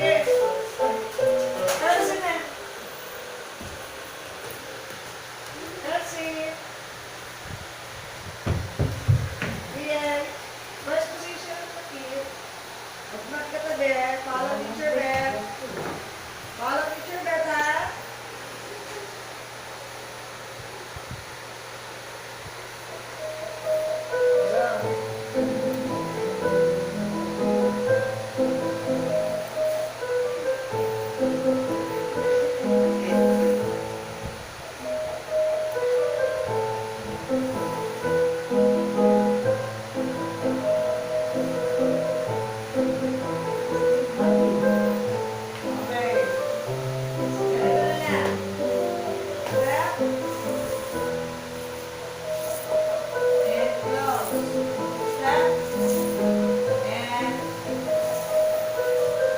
Yes. Elsie na. Elsie. Rian. First position of the kid. Magmat ka tabi. Follow teacher Beth. Follow teacher Beth, ha? Okay. Ganito na. Step. And close. Step.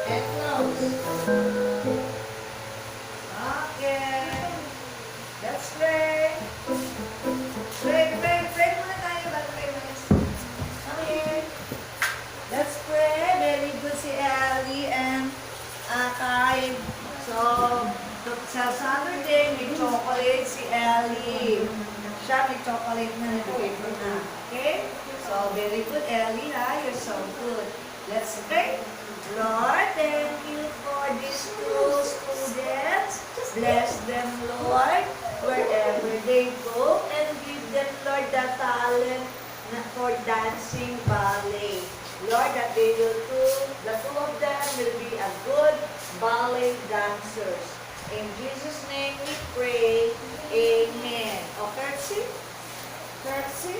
And close. Okay. Let's pray. Pray muna tayo bago tayo umalis. Come here. Let's pray. Very good si Ellie and Kai. So, sa Saturday, may chocolate si Ellie. Siya may chocolate na nilagay ko na. Okay? So, very good, Ellie, ha? You're so good. Let's pray. Lord, thank you for these two students. Bless them, Lord, wherever they go, and give them, Lord, the talent for dancing ballet. Lord, that they will the two of them will be a good ballet dancers. In Jesus' name we pray. Amen. O, curtsy? Curtsy?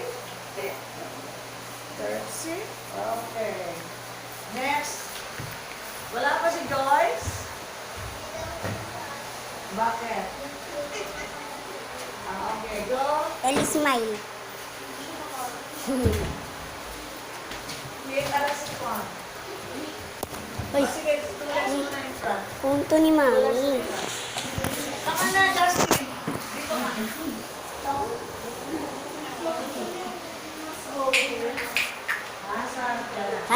Curtsy? Okay. Next. Wala pa si Joyce? Bakit? Okay, go. Ellie smile. Create a response. Uy, Sige, students muna in front. punto ni Mami. Saka na, just